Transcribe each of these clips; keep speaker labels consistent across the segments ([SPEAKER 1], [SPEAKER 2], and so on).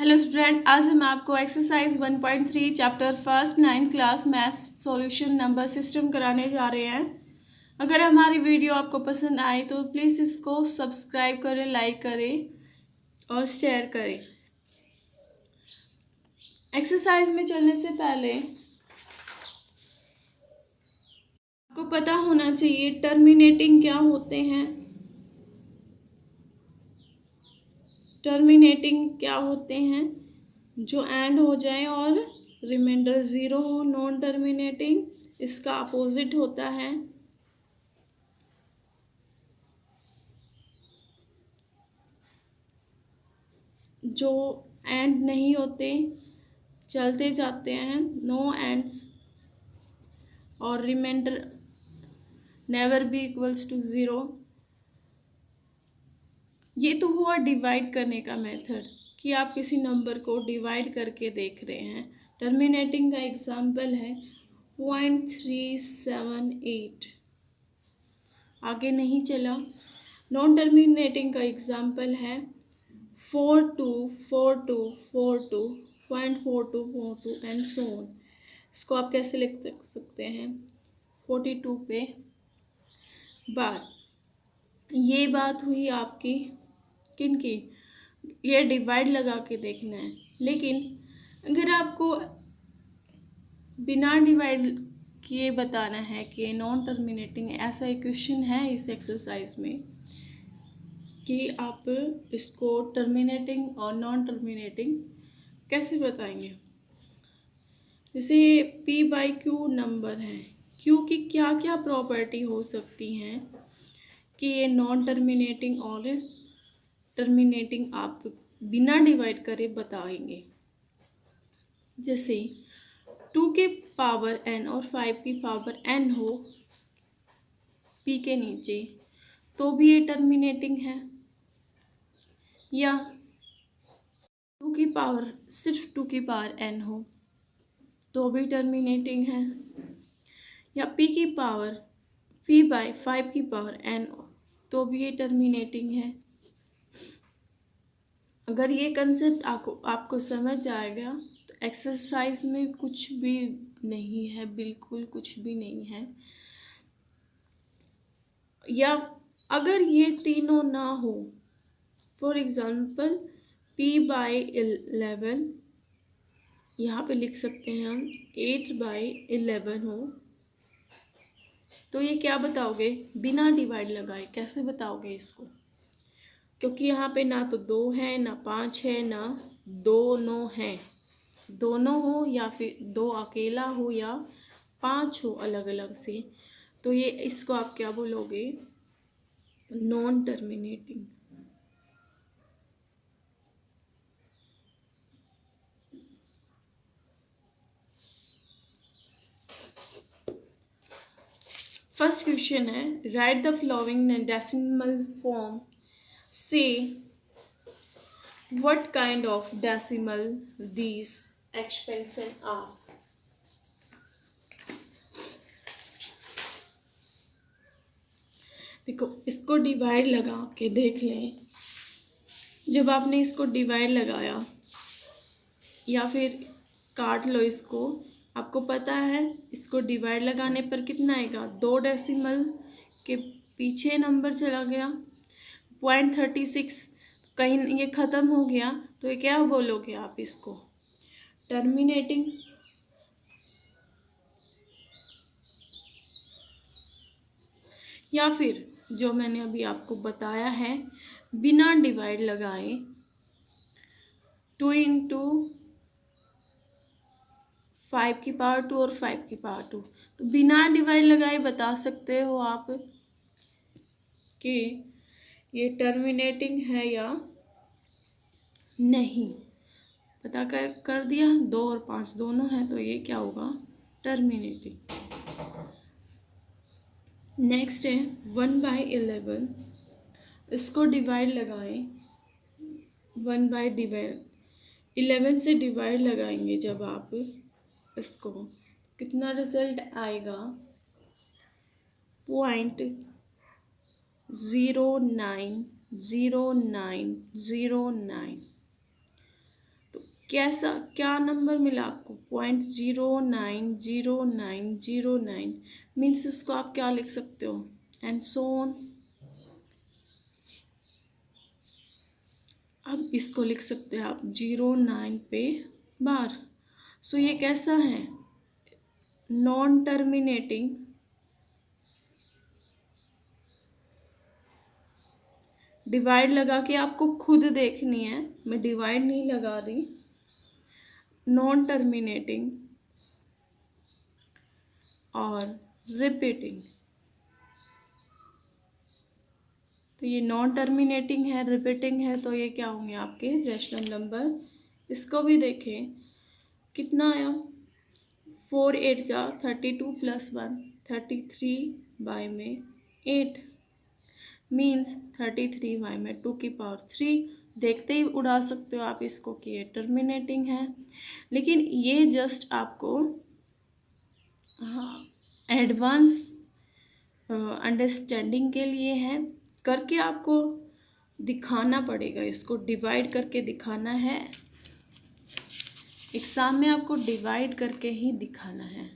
[SPEAKER 1] Hello student, आज हम आपको exercise 1.3 chapter first 9th class maths solution number system कराने जा रहे हैं। अगर हमारी वीडियो आपको पसंद आए तो प्लीज़ इसको सब्सक्राइब करें, लाइक करें और शेयर करें। एक्सरसाइज में चलने से पहले आपको पता होना चाहिए टर्मिनेटिंग क्या होते हैं। टर्मिनेटिंग क्या होते हैं? जो एंड हो जाए और रिमाइंडर ज़ीरो हो। नॉन टर्मिनेटिंग इसका अपोजिट होता है। जो एंड नहीं होते, चलते जाते हैं, नो एंड्स। और remainder never be equals to zero. ये तो हुआ डिवाइड करने का मेथड कि आप किसी नंबर को डिवाइड करके देख रहे हैं। टर्मिनेटिंग का एग्जाम्पल है 0.378। आगे नहीं चला। नॉन टर्मिनेटिंग का एग्जाम्पल है 424242.4242 एंड सो ऑन। इसको आप कैसे लिख सकते हैं? 42 पे बार। ये बात हुई आपकी किनकी? ये डिवाइड लगा के देखना है। लेकिन अगर आपको बिना डिवाइड किए बताना है कि नॉन टर्मिनेटिंग, ऐसा एक क्वेश्चन है इस एक्सरसाइज में कि आप इसको टर्मिनेटिंग और नॉन टर्मिनेटिंग कैसे बताएंगे। जैसे P/Q नंबर है, Q की क्या क्या प्रॉपर्टी हो सकती हैं कि ये नॉन टर्मिनेटिंग और टर्मिनेटिंग आप बिना डिवाइड करे बताएंगे। जैसे 2 के पावर n और 5 की पावर n हो P के नीचे तो भी ये टर्मिनेटिंग है, या 2 की पावर सिर्फ 2 की पावर n हो तो भी टर्मिनेटिंग है, या P की पावर P/5 की पावर n तो भी ये टर्मिनेटिंग है। अगर ये कंसेप्ट आपको समझ आएगा तो एक्सरसाइज में कुछ भी नहीं है, बिल्कुल कुछ भी नहीं है। या अगर ये तीनों ना हो, फॉर एग्जांपल P/11, यहाँ पे लिख सकते हैं हम 8/11 हो, तो ये क्या बताओगे? बिना डिवाइड लगाए कैसे बताओगे इसको? क्योंकि यहाँ पे ना तो 2 है, ना 5 है, ना दोनों है। दोनों हो या फिर 2 अकेला हो या 5 हो अलग अलग से, तो ये इसको आप क्या बोलोगे? Non terminating. फर्स्ट क्वेश्चन है, write the following decimal form. Say what kind of decimal these expansion are. देखो, इसको डिवाइड लगा के देख लें। जब आपने इसको डिवाइड लगाया या फिर काट लो इसको, आपको पता है इसको डिवाइड लगाने पर कितना आएगा? 2 डेसिमल के पीछे नंबर चला गया 0.36, कहीं ये ख़त्म हो गया, तो ये क्या बोलोगे आप इसको? टर्मिनेटिंग। या फिर जो मैंने अभी आपको बताया है, बिना डिवाइड लगाए 2 × 5 की पावर 2 और 5 की पावर 2, तो बिना डिवाइड लगाए बता सकते हो आप कि ये टर्मिनेटिंग है या नहीं। पता कर दिया, 2 और 5 दोनों है, तो ये क्या होगा? टर्मिनेटिंग। नेक्स्ट है 1/11। इसको डिवाइड लगाएं। 1/11 से डिवाइड लगाएंगे जब आप इसको, कितना रिजल्ट आएगा? 0.090909। तो कैसा क्या नंबर मिला आपको? 0.090909 मीन्स इसको आप क्या लिख सकते हो, एंड सो ऑन। अब इसको लिख सकते हैं आप 09 पे बार। सो ये कैसा है? नॉन टर्मिनेटिंग डिवाइड लगा के आपको खुद देखनी है, मैं डिवाइड नहीं लगा रही। नॉन टर्मिनेटिंग और रिपीटिंग, तो ये नॉन टर्मिनेटिंग है, रिपीटिंग है, तो ये क्या होंगे आपके रैशनल नंबर। इसको भी देखें कितना आया, 4 8 जा 32 + 1 33 बाय में 8 मीन्स 33 बाय में 2⁻3। देखते ही उड़ा सकते हो आप इसको कि ये टर्मिनेटिंग है, लेकिन ये जस्ट आपको हाँ एडवांस अंडरस्टैंडिंग के लिए है। करके आपको दिखाना पड़ेगा, इसको डिवाइड करके दिखाना है। एग्ज़ाम में आपको डिवाइड करके ही दिखाना है।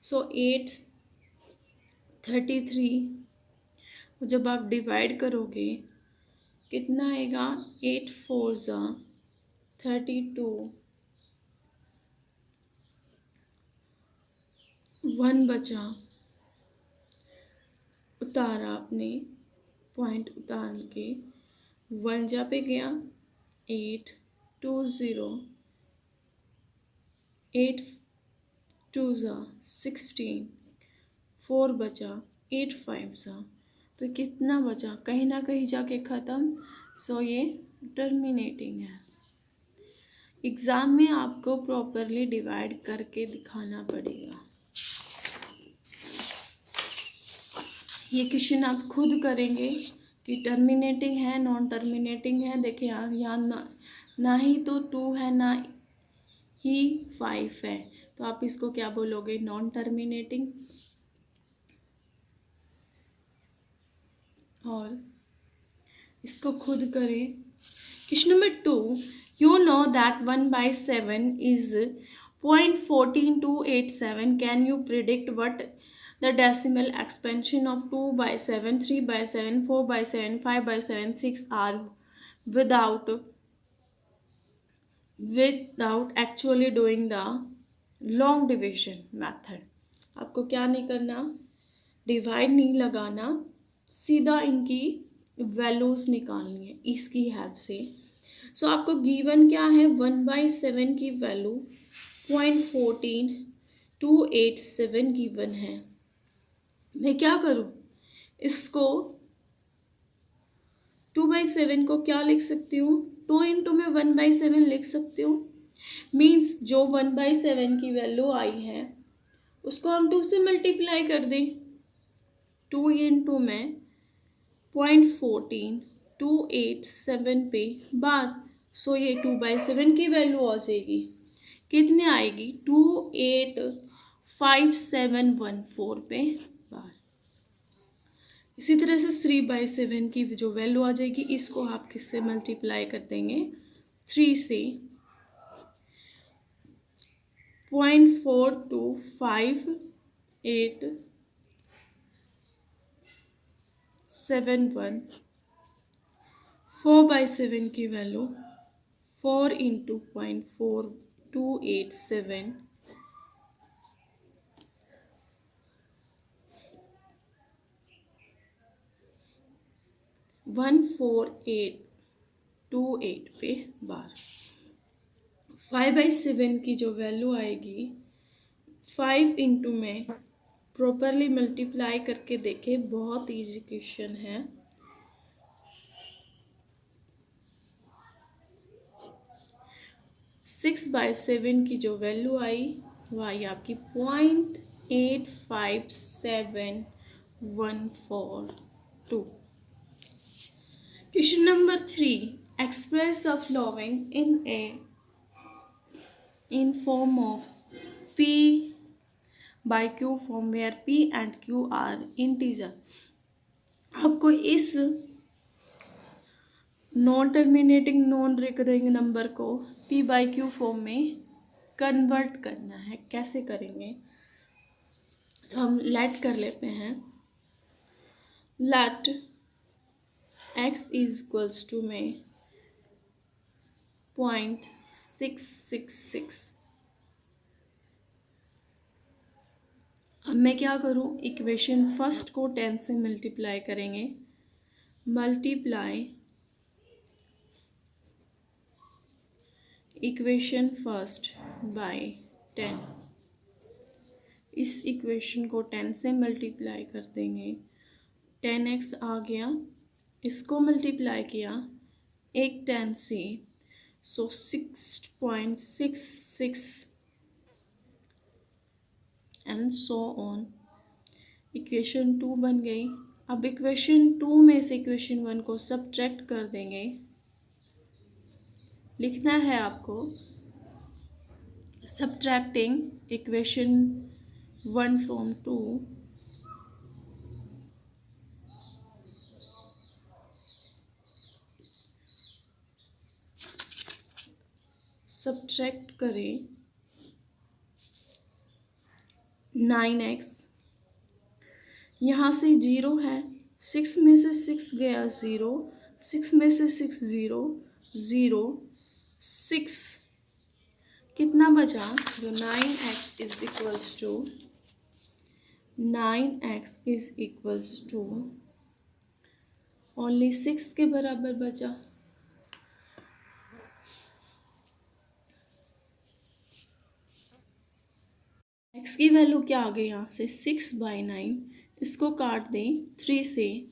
[SPEAKER 1] सो 8 33 जब आप डिवाइड करोगे कितना आएगा, 8 4 जा 32, 1 बचा, उतारा आपने, पॉइंट उतार के 1 जा पे गया, 8 2 0, 8 2 जा 16, 4 बचा, 8 5 जा, तो कितना बचा, कहीं ना कहीं जाके ख़त्म। सो ये टर्मिनेटिंग है। एग्ज़ाम में आपको प्रॉपरली डिवाइड करके दिखाना पड़ेगा। ये क्वेश्चन आप खुद करेंगे कि टर्मिनेटिंग है नॉन टर्मिनेटिंग है। देखिए यहाँ ना ही तो 2 है ना ही 5 है, तो आप इसको क्या बोलोगे, नॉन टर्मिनेटिंग। और इसको खुद करें। Question number 2, you know that 1/7 is 0.14287, can you predict what the decimal expansion of 2/7, 3/7, 4/7, 5/7, 6 are without actually doing the long division method। आपको क्या नहीं करना, डिवाइड नहीं लगाना, सीधा इनकी वैल्यूज़ निकालनी है इसकी हेल्प से। सो आपको गिवन क्या है, 1/7 की वैल्यू 0.14287 गिवन है। मैं क्या करूँ, इसको 2/7 को क्या लिख सकती हूँ, 2 इंटू में 1/7 लिख सकती हूँ। मीन्स जो 1/7 की वैल्यू आई है उसको हम 2 से मल्टीप्लाई कर दें। 2 इंटू में 0.14287 पे बार। सो ये 2/7 की वैल्यू आ जाएगी, कितने आएगी, 285714 पे बार। इसी तरह से 3/7 की जो वैल्यू आ जाएगी, इसको आप किससे मल्टीप्लाई कर देंगे, 3 से, 0.425871। 4/7 की वैल्यू 4 इंटू 0.4287, 14828 पे बार। 5/7 की जो वैल्यू आएगी, 5 इंटू में प्रॉपरली मल्टीप्लाई करके देखें, बहुत इजी क्वेश्चन है। 6/7 की जो वैल्यू आई वो आई आपकी 0.857142। Question number 3, express the following in form of P/Q form where P and Q are integer। आपको इस non terminating non recurring number को पी बाई क्यू फॉर्म में कन्वर्ट करना है। कैसे करेंगे, तो हम लेट कर लेते हैं। Let x is equals to में 0.666। अब मैं क्या करूँ, इक्वेशन फर्स्ट को 10 से मल्टीप्लाई करेंगे। Multiply equation first by 10। इस इक्वेशन को 10 से मल्टीप्लाई कर देंगे। 10x आ गया, इसको मल्टीप्लाई किया एक 10 से, सो 6.66 एंड सो ऑन। इक्वेशन 2 बन गई। अब इक्वेशन 2 में से इक्वेशन 1 को सब्ट्रैक्ट कर देंगे। लिखना है आपको, सब्ट्रैक्टिंग इक्वेशन 1 फ्रॉम 2, सब्ट्रैक्ट करें 9x, यहाँ से 0 है, 6 में से 6 गया 0, 6 में से 6 0, 0, 6 कितना बचा, तो 9x is equals to 9x is equals to only 6 के बराबर बचा। x की वैल्यू क्या आ गई, यहाँ से 6/9, इसको काट दें 3 से,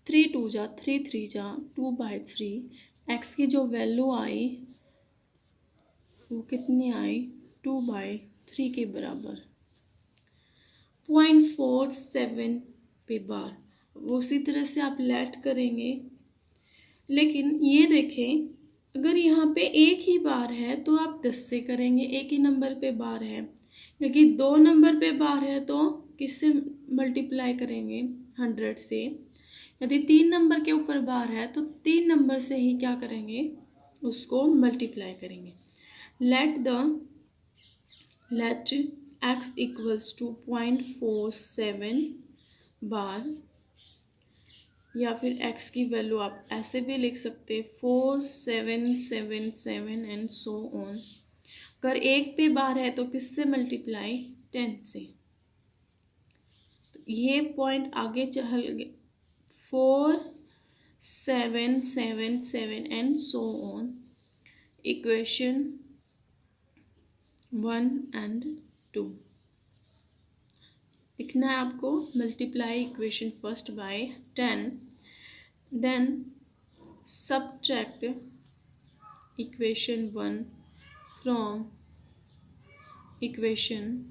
[SPEAKER 1] 3 2 जा 3 3 जा 2/3। x की जो वैल्यू आई वो कितनी आई, 2/3 के बराबर, 0.47 पे बार। उसी तरह से आप लेट करेंगे, लेकिन ये देखें अगर यहाँ पे एक ही बार है तो आप 10 से करेंगे, एक ही नंबर पे बार है। क्योंकि 2 नंबर पे बार है तो किससे मल्टीप्लाई करेंगे, 100 से। यदि 3 नंबर के ऊपर बार है तो 3 नंबर से ही क्या करेंगे, उसको मल्टीप्लाई करेंगे। लेट x इक्वल्स टू 0.47 बार, या फिर x की वैल्यू आप ऐसे भी लिख सकते 4777 एंड सो ऑन। अगर एक पे बार है तो किससे मल्टीप्लाई, 10 से। तो ये पॉइंट आगे चल गए 4777 and so on. Equation 1 and 2 लिखना है आपको। Multiply equation first by 10, then subtract equation 1 from equation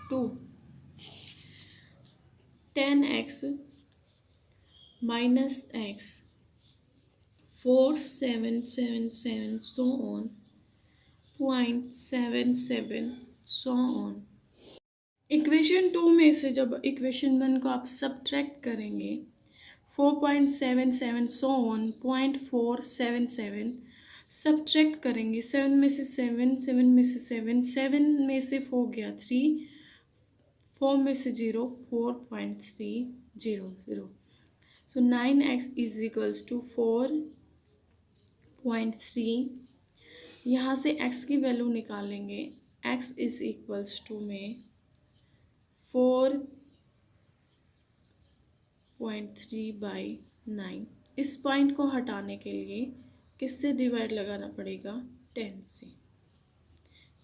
[SPEAKER 1] 2। 10x minus x, 4777 so on, 0.77 so on। Equation 2 में से जब इक्वेशन 1 को आप सब्ट्रैक्ट करेंगे 4.77 सो ऑन 0.477 सब्ट्रैक्ट करेंगे 7 में से 7, 7 में से 7, 7 में से 4 गया 3, 4 में से 0, 4.300। सो 9x इज इक्वल्स टू 4.3। यहाँ से x की वैल्यू निकालेंगे, x इज इक्वल्स टू में 4.3/9। इस पॉइंट को हटाने के लिए किससे डिवाइड लगाना पड़ेगा, 10 से।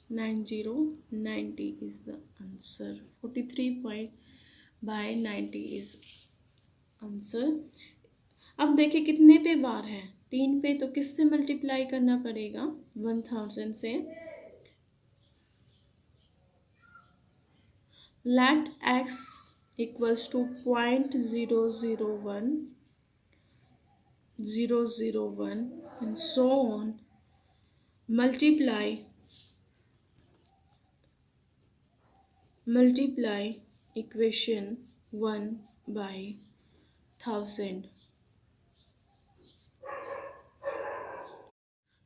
[SPEAKER 1] 90 is the answer. 43/90 is answer. अब देखिए कितने पे बार है, 3 पे, तो किससे मल्टीप्लाई करना पड़ेगा, 1000 से। Let x equals to 0.001 and so on। multiply equation 1 by 1000।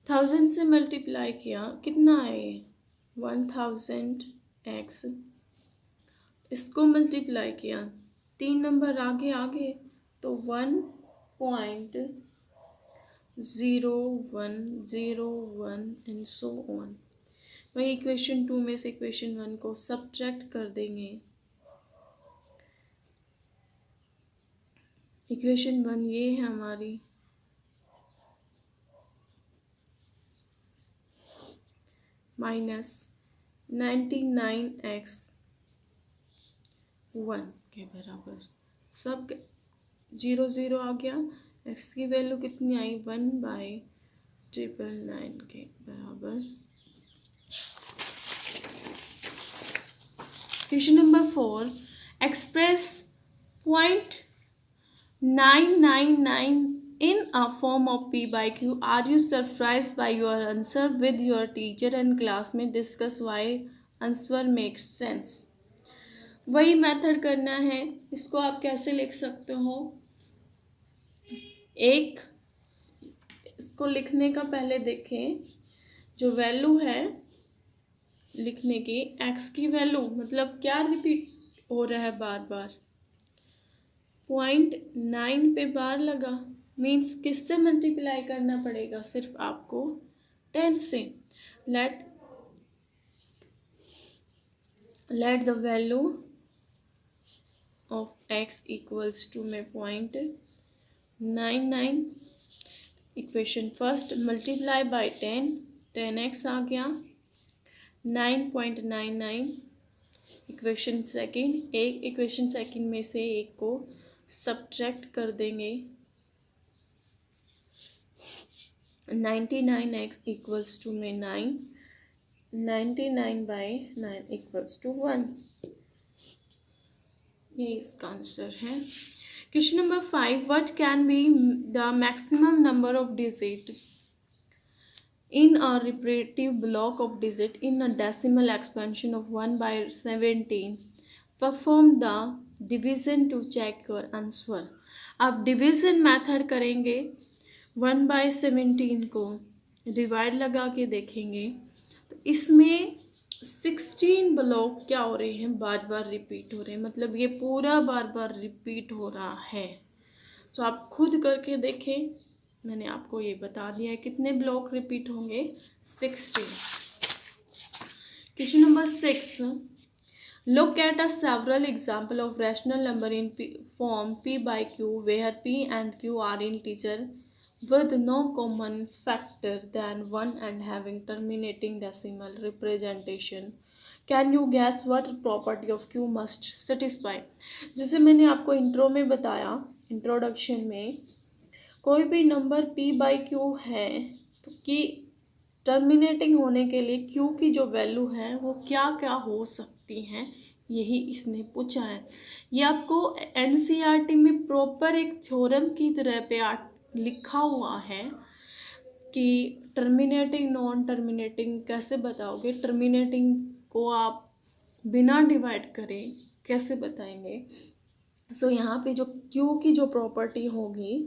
[SPEAKER 1] 1000 से मल्टीप्लाई किया, कितना है ये 1000x, इसको मल्टीप्लाई किया, 3 नंबर आगे आगे तो 1.0101 एंड सो ऑन। वही इक्वेशन 2 में से इक्वेशन 1 को सब्ट्रैक्ट कर देंगे। इक्वेशन 1 ये है हमारी, माइनस 99x1 के बराबर, सब 0 0 आ गया। x की वैल्यू कितनी आई 1/999 के बराबर। Question number 4, express 0.999 in a form of p by q. Are you surprised by your answer? With your teacher and classmate discuss why answer makes sense. वही मेथड करना है। इसको आप कैसे लिख सकते हो, एक इसको लिखने का पहले देखें, जो वैल्यू है लिखने की, x की वैल्यू मतलब क्या रिपीट हो रहा है बार बार, 0.9 पे बार लगा, मीन्स किससे मल्टीप्लाई करना पड़ेगा, सिर्फ आपको 10 से। Let the value of x equals to में 0.99, equation first multiply by 10, 10x आ गया 9.99, इक्वेशन सेकंड, एक इक्वेशन सेकंड में से एक को सब्ट्रैक्ट कर देंगे, 99x इक्वल्स टू में 9, 99/9 इक्वल्स टू 1, ये इसका आंसर है। Question number 5, what can be the maximum number of digit in a repetitive block of digit in a decimal expansion of 1/17. Perform the division to check your answer. आप division method करेंगे, 1/17 को divide लगा के देखेंगे तो इसमें 16 block क्या हो रहे हैं, बार बार रिपीट हो रहे हैं, मतलब ये पूरा बार बार रिपीट हो रहा है। तो आप खुद करके देखें, मैंने आपको ये बता दिया है कितने ब्लॉक रिपीट होंगे, 16। Question number 6, look at a several example of rational number in form p by q where p and q are integer with no common factor than 1 and having terminating decimal representation. Can you guess what property of q must satisfy? जैसे मैंने आपको intro में बताया, introduction में, कोई भी number p by Q है तो कि टर्मिनेटिंग होने के लिए q की जो वैल्यू है वो क्या क्या हो सकती हैं, यही इसने पूछा है। ये आपको एनसीईआरटी में प्रॉपर एक थ्योरम की तरह पे लिखा हुआ है कि टर्मिनेटिंग नॉन टर्मिनेटिंग कैसे बताओगे, टर्मिनेटिंग को आप बिना डिवाइड करे कैसे बताएंगे। सो यहाँ पे जो q की जो प्रॉपर्टी होगी,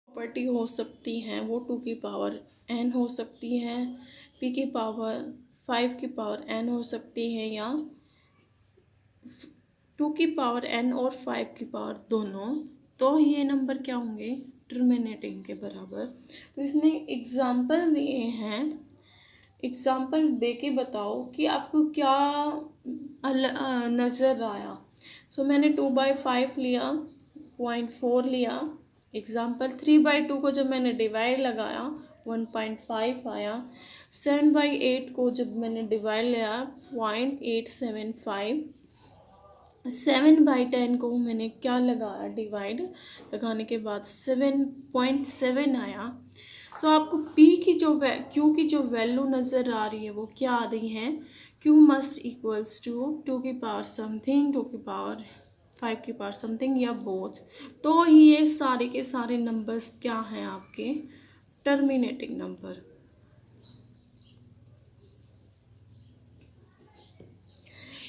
[SPEAKER 1] प्रॉपर्टी हो सकती हैं वो 2 की पावर n हो सकती है, p की पावर 5 की पावर n हो सकती है, या 2 की पावर n और 5 की पावर दोनों, तो ये नंबर क्या होंगे, टर्मिनेटिंग के बराबर। तो इसने एग्जाम्पल दिए हैं, एग्जाम्पल दे के बताओ कि आपको क्या नज़र आया। सो मैंने 2/5 लिया, 0.4 लिया, एग्जाम्पल 3/2 को जब मैंने डिवाइड लगाया 1.5 आया, 7/8 को जब मैंने डिवाइड लिया 0.875, 7/10 को मैंने क्या लगाया, डिवाइड लगाने के बाद 7.7 आया। सो आपको p की जो q की जो वैल्यू नज़र आ रही है वो क्या आ रही है, q मस्ट इक्वल्स टू 2 की पावर समथिंग, 2 की पावर 5 की पावर समथिंग, या बोथ। तो ये सारे के सारे नंबर्स क्या हैं आपके, terminating number.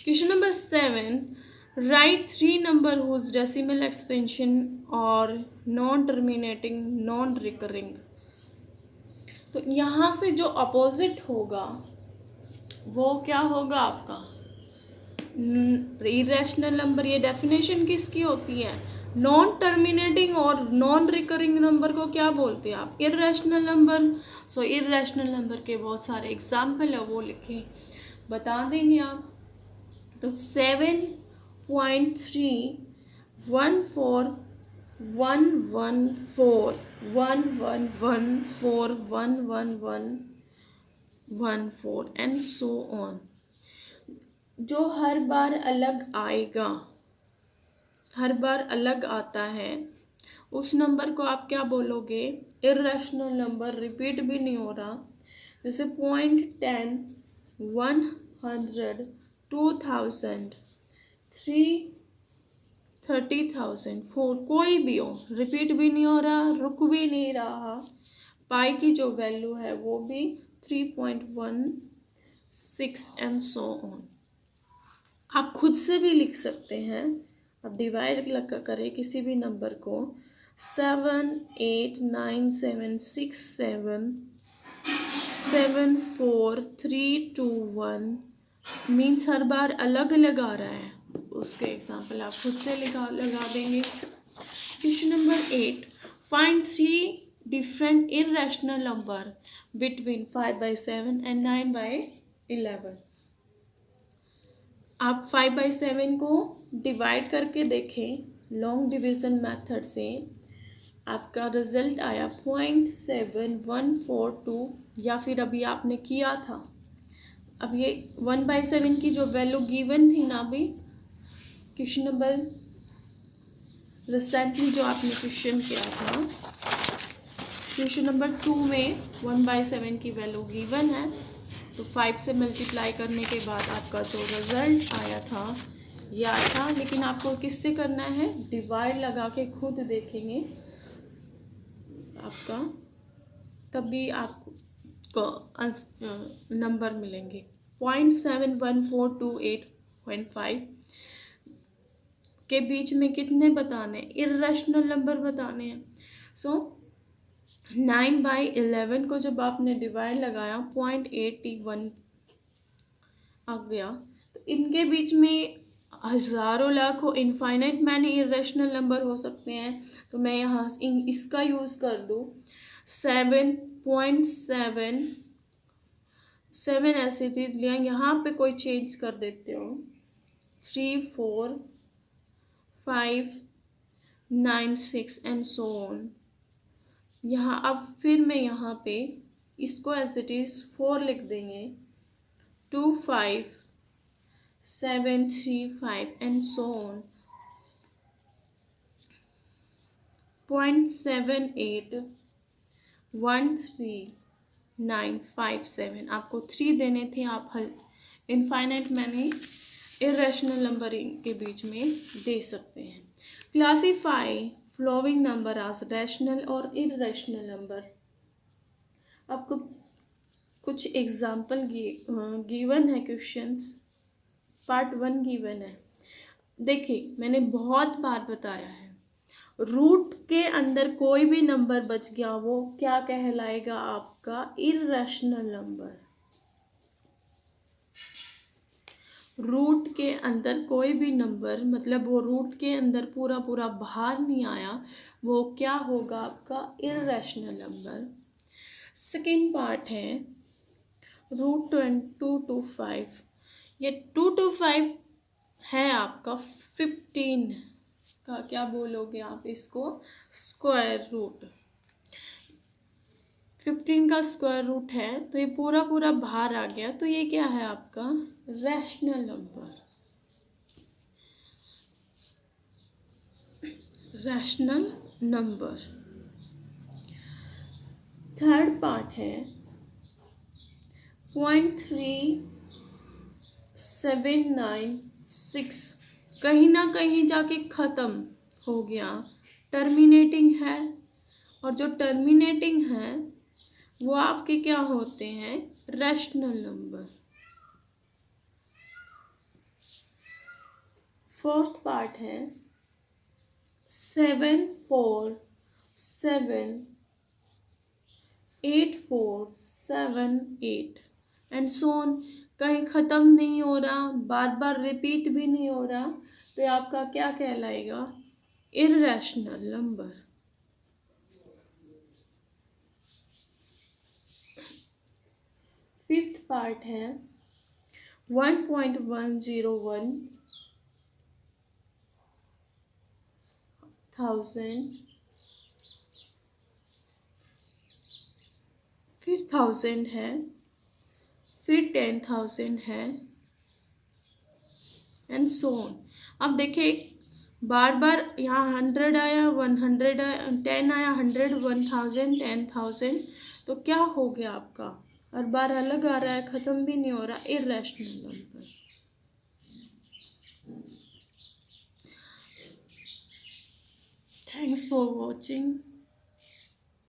[SPEAKER 1] Question number 7, write 3 number whose decimal expansion और नॉन टर्मिनेटिंग नॉन रिकरिंग। तो यहाँ से जो अपोजिट होगा वो क्या होगा आपका इरेशनल नंबर। ये डेफिनेशन किसकी होती है? नॉन टर्मिनेटिंग और नॉन रिकरिंग नंबर को क्या बोलते हैं आप? Irrational number. So irrational number के बहुत सारे एग्जाम्पल है, वो लिखे बता देंगे आप। तो 7.3 1 4 1 1 4 1 1 1 4 एंड सो ऑन, जो हर बार अलग आएगा, हर बार अलग आता है, उस नंबर को आप क्या बोलोगे? Irrational number. रिपीट भी नहीं हो रहा, जैसे 0.10 100 2000 30,000 4, कोई भी हो, रिपीट भी नहीं हो रहा, रुक भी नहीं रहा। पाई की जो वैल्यू है वो भी 3.16 एंड सो ऑन। आप खुद से भी लिख सकते हैं। अब डिवाइड करें किसी भी नंबर को, 7 8 9 7 6 7 7 4 3 2 1 मीन्स हर बार अलग अलग आ रहा है। उसके एग्जाम्पल आप खुद से लगा देंगे। Question number 8, find 3 different irrational number between 5/7 and 9/11। आप 5/7 को डिवाइड करके देखें लॉन्ग डिवीज़न मेथड से, आपका रिजल्ट आया 0.7142, या फिर अभी आपने किया था, अब ये 1/7 की जो वैल्यू गिवन थी ना अभी क्वेश्चन नंबर रिसेंटली जो आपने क्वेश्चन किया था, क्वेश्चन नंबर 2 में 1/7 की वैल्यू गिवन है, तो 5 से मल्टीप्लाई करने के बाद आपका जो रिजल्ट आया था ये आया था। लेकिन आपको किससे करना है? डिवाइड लगा के खुद देखेंगे आपका, तभी आपको नंबर मिलेंगे। 0.71428.5 के बीच में कितने बताने? इरेशनल नंबर बताने हैं। सो 9/11 को जब आपने डिवाइड लगाया 0.81 आ गया, तो इनके बीच में हज़ारों लाखों इनफाइनाइट मैनी इरेशनल नंबर हो सकते हैं। तो मैं यहाँ इसका यूज़ कर दूँ 7.7 ऐसे लिया, यहाँ पे कोई चेंज कर देते हो 3 4 5 9 6 एंड सो ऑन। यहाँ अब फिर मैं यहाँ पे इसको एज इट इज़ 4 लिख देंगे, 2 5 7 3 5 एंड सो ऑन। 0.781397 आपको 3 देने थे, आप इनफाइनाइट मैंने इरेशनल नंबर के बीच में दे सकते हैं। क्लासीफाई फ्लोइंग नंबर आज रैशनल और इरेशनल नंबर। आपको कुछ एग्जाम्पल गिवन है, क्वेश्चंस पार्ट 1 गिवन है। देखिए मैंने बहुत बार बताया है, रूट के अंदर कोई भी नंबर बच गया वो क्या कहलाएगा? आपका इरेशनल नंबर। रूट के अंदर कोई भी नंबर, मतलब वो रूट के अंदर पूरा पूरा बाहर नहीं आया, वो क्या होगा? आपका इरेशनल नंबर। सेकेंड पार्ट है रूट 2 to 5। ये 2 to 5 है आपका 15 का क्या बोलोगे आप इसको? Square root. 15 का स्क्वायर रूट है, तो ये पूरा पूरा बाहर आ गया, तो ये क्या है आपका? Rational number. Rational number. Third part है 0.3796, कहीं ना कहीं जाके ख़त्म हो गया, टर्मिनेटिंग है, और जो टर्मिनेटिंग है वो आपके क्या होते हैं? Rational number. फोर्थ पार्ट है 7 4 7 8 4 7 8 एंड सो ऑन। कहीं ख़त्म नहीं हो रहा, बार बार रिपीट भी नहीं हो रहा, तो ये आपका क्या कहलाएगा? Irrational number. फिफ्थ पार्ट है 1.101 थाउजेंड, फिर 1000 है, फिर 10,000 है एंड सो ऑन। अब देखिए बार बार यहाँ 100 आया, 100 आया, 10 आया, 100, 1000, 10,000, तो क्या हो गया आपका? हर बार अलग आ रहा है, ख़त्म भी नहीं हो रहा, irrational number. Thanks for watching.